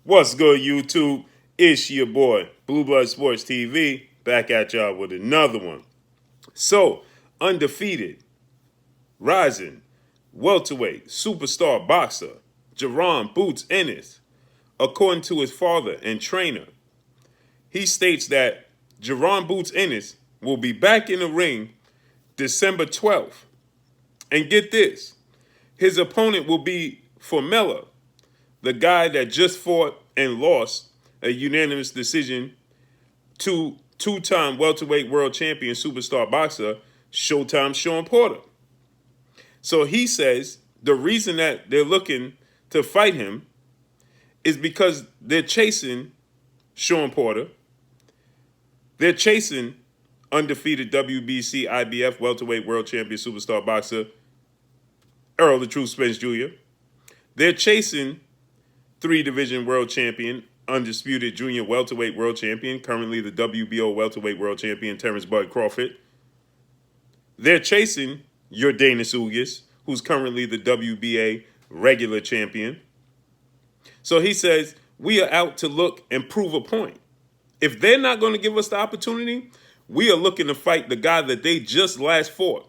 What's good, YouTube? It's your boy, Blue Blood Sports TV, back at y'all with another one. So, undefeated, rising, welterweight, superstar boxer, Jaron Boots Ennis, according to his father and trainer. He states that Jaron Boots Ennis will be back in the ring December 12th. And get this, his opponent will be Formella, the guy that just fought and lost a unanimous decision to two-time welterweight world champion superstar boxer Showtime Shawn Porter. So he says the reason that they're looking to fight him is because they're chasing Shawn Porter. They're chasing undefeated WBC IBF welterweight world champion superstar boxer Earl the Truth Spence Jr. They're chasing three-division world champion, undisputed junior welterweight world champion, currently the WBO welterweight world champion, Terrence Bud Crawford. They're chasing your Dana Ugas, who's currently the WBA regular champion. So he says, we are out to look and prove a point. If they're not going to give us the opportunity, we are looking to fight the guy that they just last fought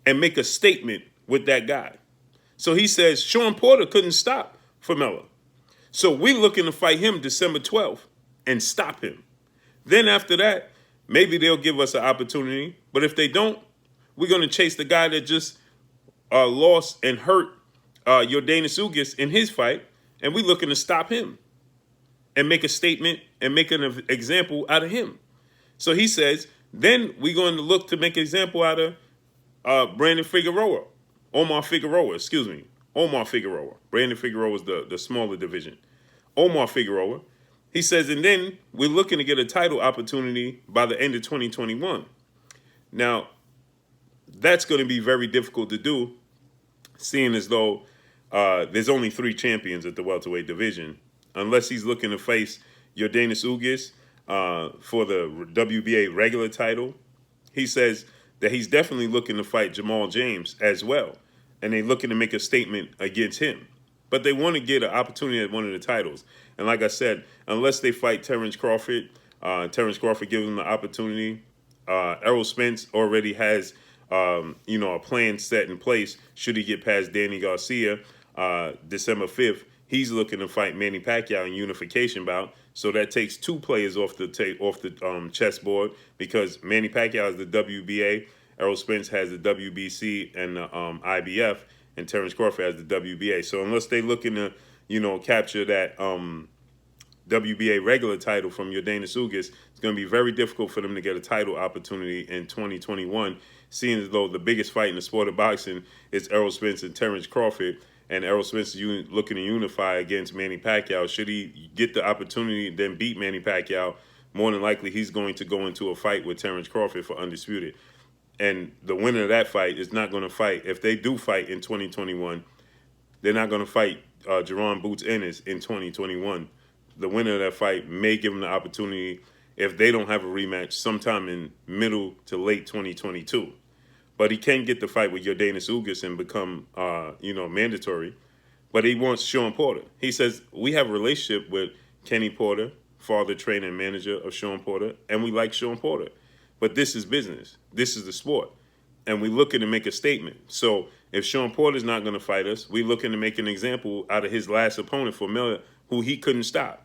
and make a statement with that guy. So he says Shawn Porter couldn't stop Formella. So we're looking to fight him December 12th and stop him. Then after that, maybe they'll give us an opportunity. But if they don't, we're going to chase the guy that just lost and hurt your Dana Ugas in his fight. And we're looking to stop him and make a statement and make an example out of him. So he says, then we're going to look to make an example out of Omar Figueroa. Brandon Figueroa is the smaller division. Omar Figueroa. He says, and then we're looking to get a title opportunity by the end of 2021. Now, that's going to be very difficult to do, seeing as though there's only 3 champions at the welterweight division, unless he's looking to face Yordenis Ugas for the WBA regular title. He says that he's definitely looking to fight Jamal James as well, and they're looking to make a statement against him. But they want to get an opportunity at one of the titles. And like I said, unless they fight Terrence Crawford gives them the opportunity. Errol Spence already has, a plan set in place should he get past Danny Garcia December 5th. He's looking to fight Manny Pacquiao in unification bout. So that takes 2 players off the chessboard, because Manny Pacquiao is the WBA, Errol Spence has the WBC and the IBF, and Terrence Crawford has the WBA. So unless they're looking to, capture that WBA regular title from Yordenis Ugas, it's going to be very difficult for them to get a title opportunity in 2021, seeing as though the biggest fight in the sport of boxing is Errol Spence and Terrence Crawford. And Errol Spence is looking to unify against Manny Pacquiao. Should he get the opportunity, then beat Manny Pacquiao, more than likely he's going to go into a fight with Terrence Crawford for undisputed. And the winner of that fight is not going to fight. If they do fight in 2021, they're not going to fight Jaron Boots Ennis in 2021. The winner of that fight may give them the opportunity, if they don't have a rematch, sometime in middle to late 2022. But he can get the fight with Yordenis Ugas and become, mandatory. But he wants Shawn Porter. He says, we have a relationship with Kenny Porter, father, trainer, and manager of Shawn Porter, and we like Shawn Porter. But this is business. This is the sport. And we're looking to make a statement. So if Shawn Porter's not going to fight us, we're looking to make an example out of his last opponent, Formella, who he couldn't stop.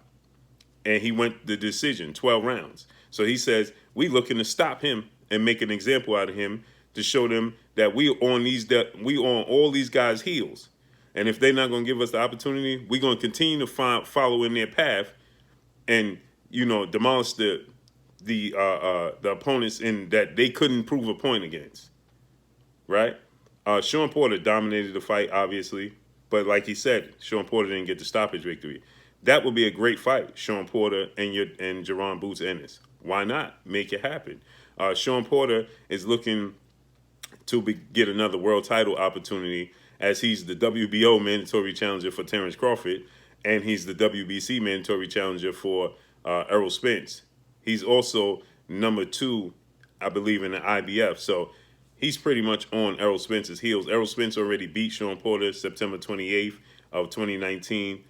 And he went the decision, 12 rounds. So he says, we're looking to stop him and make an example out of him, to show them that we on all these guys' heels. And if they're not going to give us the opportunity, we're going to continue to follow in their path and, demolish the opponents in that they couldn't prove a point against. Right? Shawn Porter dominated the fight, obviously. But like he said, Shawn Porter didn't get the stoppage victory. That would be a great fight, Shawn Porter and Jaron Boots Ennis. Why not? Make it happen. Shawn Porter is looking to get another world title opportunity, as he's the WBO mandatory challenger for Terrence Crawford, and he's the WBC mandatory challenger for Errol Spence. He's also number 2, I believe, in the IBF. So he's pretty much on Errol Spence's heels. Errol Spence already beat Shawn Porter September 28th of 2019.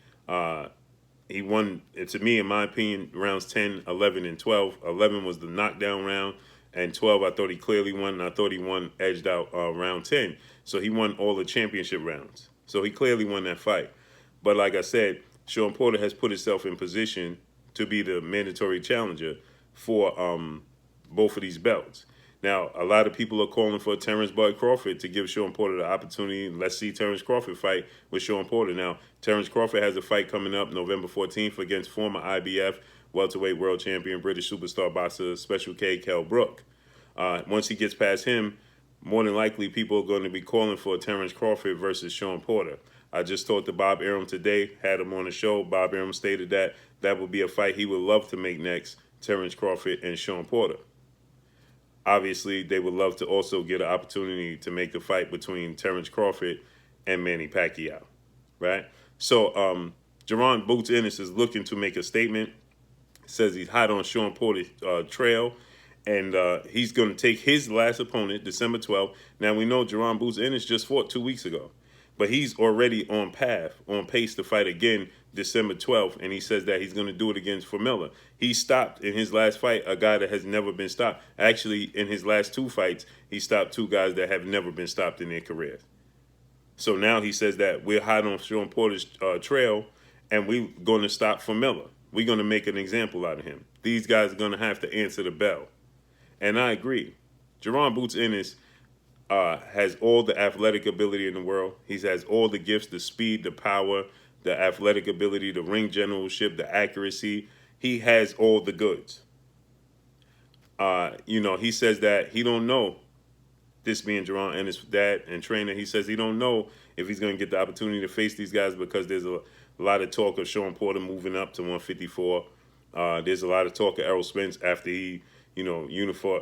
He won, to me, in my opinion, rounds 10, 11, and 12. 11 was the knockdown round, and 12 I thought he clearly won, and I thought he won edged out round 10. So he won all the championship rounds. So he clearly won that fight. But like I said, Shawn Porter has put himself in position to be the mandatory challenger for both of these belts. Now, a lot of people are calling for Terrence Bud Crawford to give Shawn Porter the opportunity. Let's see Terrence Crawford fight with Shawn Porter. Now, Terrence Crawford has a fight coming up November 14th against former IBF welterweight world champion, British superstar boxer, Special K, Kell Brook. Once he gets past him, more than likely people are going to be calling for Terrence Crawford versus Shawn Porter. I just talked to Bob Arum today, had him on the show. Bob Arum stated that that would be a fight he would love to make next, Terrence Crawford and Shawn Porter. Obviously, they would love to also get an opportunity to make the fight between Terrence Crawford and Manny Pacquiao, right? So Jaron Boots Ennis is looking to make a statement. Says he's hot on Shawn Porter's trail, and he's going to take his last opponent, December 12th. Now, we know Jaron Boots Ennis just fought 2 weeks ago, but he's already on pace to fight again December 12th, and he says that he's going to do it against Formella. He stopped in his last fight a guy that has never been stopped. Actually, in his last 2 fights, he stopped 2 guys that have never been stopped in their careers. So now he says that we're hot on Shawn Porter's trail, and we're going to stop Formella. We're going to make an example out of him. These guys are going to have to answer the bell. And I agree. Jaron Boots Ennis has all the athletic ability in the world. He has all the gifts, the speed, the power, the athletic ability, the ring generalship, the accuracy. He has all the goods. He says that he don't know, this being Jaron Ennis' dad and trainer, he says he don't know if he's going to get the opportunity to face these guys because there's a lot of talk of Shawn Porter moving up to 154. There's a lot of talk of Errol Spence after he, unify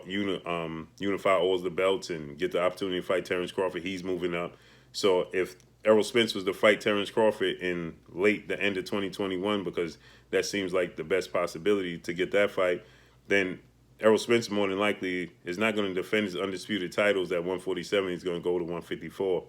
all the belts and get the opportunity to fight Terrence Crawford. He's moving up. So if Errol Spence was to fight Terrence Crawford in the end of 2021, because that seems like the best possibility to get that fight, then Errol Spence more than likely is not going to defend his undisputed titles at 147. He's going to go to 154.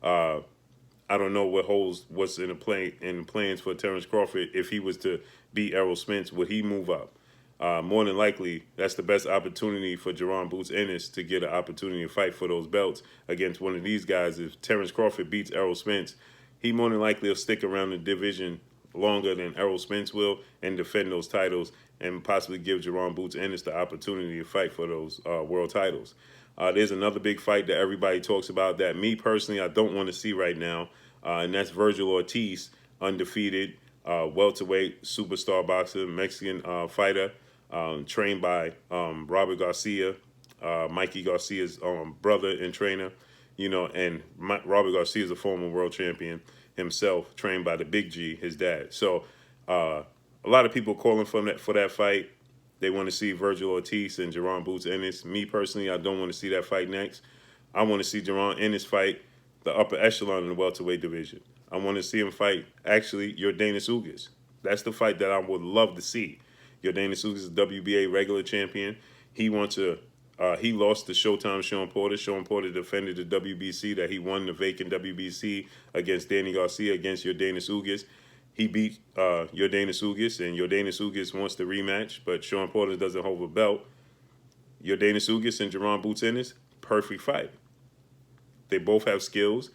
I don't know what's in the plans for Terrence Crawford. If he was to beat Errol Spence, would he move up? More than likely, that's the best opportunity for Jaron Boots Ennis to get an opportunity to fight for those belts against one of these guys. If Terrence Crawford beats Errol Spence, he more than likely will stick around the division longer than Errol Spence will and defend those titles and possibly give Jaron Boots Ennis the opportunity to fight for those world titles. There's another big fight that everybody talks about that me personally I don't want to see right now, and that's Virgil Ortiz, undefeated, welterweight, superstar boxer, Mexican fighter, trained by Robert Garcia, Mikey Garcia's brother and trainer, and Robert Garcia is a former world champion himself, trained by the Big G, his dad. So a lot of people calling for that fight. They want to see Virgil Ortiz and Jaron Boots Ennis. Me personally, I don't want to see that fight next. I want to see Jaron Ennis fight the upper echelon in the welterweight division. I want to see him fight, actually, Yordenis Ugas. That's the fight that I would love to see. Yordenis Ugas is WBA regular champion. He lost to Showtime Shawn Porter. Shawn Porter defended the WBC that he won the vacant WBC against Danny Garcia against Yordenis Ugas. He beat Yordenis Ugas, and Yordenis Ugas wants the rematch, but Shawn Porter doesn't hold a belt. Yordenis Ugas and Jaron Boots Ennis, perfect fight. They both have skills.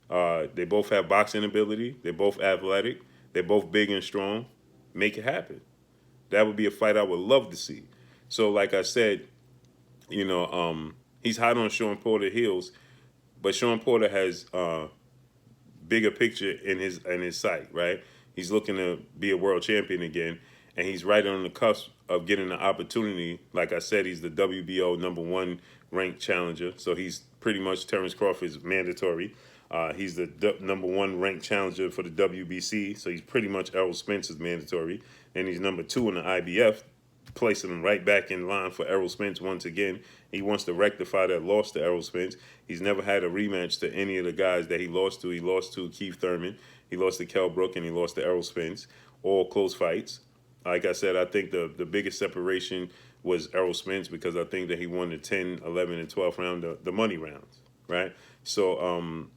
They both have boxing ability. They're both athletic. They're both big and strong. Make it happen. That would be a fight I would love to see. So, like I said, he's hot on Shawn Porter's heels, but Shawn Porter has bigger picture in his sight, right? He's looking to be a world champion again, and he's right on the cusp of getting the opportunity. Like I said, he's the WBO #1 ranked challenger, so he's pretty much Terrence Crawford's mandatory. He's the #1 ranked challenger for the WBC, so he's pretty much Errol Spence's mandatory, and he's #2 in the IBF, placing him right back in line for Errol Spence once again. He wants to rectify that loss to Errol Spence. He's never had a rematch to any of the guys that he lost to. He lost to Keith Thurman, he lost to Kell Brook, and he lost to Errol Spence. All close fights. Like I said, I think the biggest separation was Errol Spence because I think that he won the 10, 11, and 12 round, the money rounds, right? So,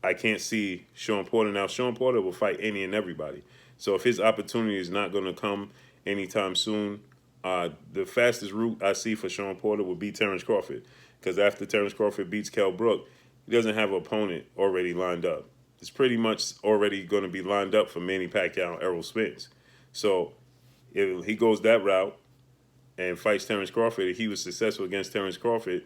I can't see Shawn Porter. Now, Shawn Porter will fight any and everybody. So if his opportunity is not going to come anytime soon, the fastest route I see for Shawn Porter would be Terrence Crawford. Because after Terrence Crawford beats Kell Brook, he doesn't have an opponent already lined up. It's pretty much already going to be lined up for Manny Pacquiao and Errol Spence. So if he goes that route and fights Terrence Crawford, if he was successful against Terrence Crawford,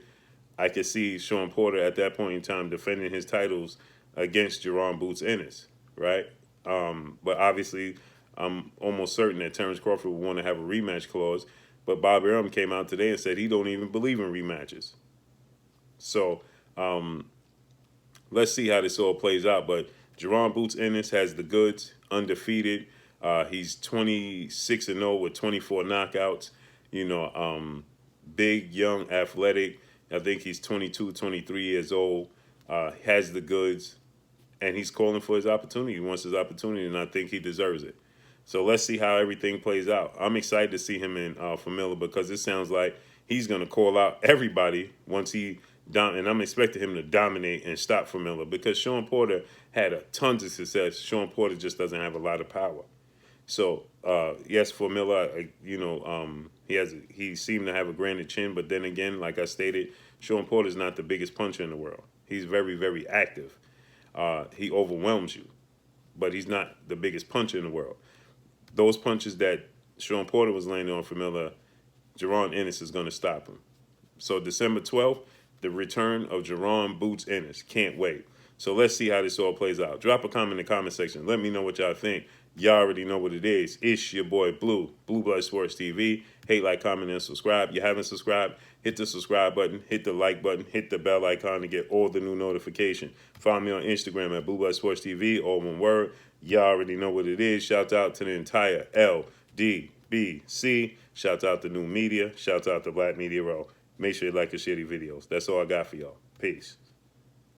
I could see Shawn Porter at that point in time defending his titles against Jaron Boots Ennis, right? But obviously, I'm almost certain that Terrence Crawford would want to have a rematch clause. But Bob Arum came out today and said he don't even believe in rematches. So let's see how this all plays out. But Jaron Boots Ennis has the goods, undefeated. He's 26-0 with 24 knockouts. You know, big, young, athletic. I think he's 22, 23 years old. Has the goods, and he's calling for his opportunity. He wants his opportunity, and I think he deserves it. So let's see how everything plays out. I'm excited to see him in Formella because it sounds like he's going to call out everybody once he and I'm expecting him to dominate and stop Formella because Shawn Porter had a tons of success. Shawn Porter just doesn't have a lot of power. So yes, Formella, he seemed to have a granite chin, but then again, like I stated, Shawn Porter is not the biggest puncher in the world. He's very, very active. He overwhelms you, but he's not the biggest puncher in the world. Those punches that Shawn Porter was landing on Formella, Jaron Ennis is going to stop him. So December 12th, the return of Jaron Boots Ennis. Can't wait. So let's see how this all plays out. Drop a comment in the comment section. Let me know what y'all think. Y'all already know what it is. It's your boy Blue, Blue Blood Sports TV. Hate, like, comment, and subscribe. You haven't subscribed, hit the subscribe button, hit the like button, hit the bell icon to get all the new notifications. Follow me on Instagram at Blue Blood Sports TV, all one word. Y'all already know what it is. Shout out to the entire LDBC. Shout out to New Media. Shout out to Black Media Row. Make sure you like and share these videos. That's all I got for y'all. Peace.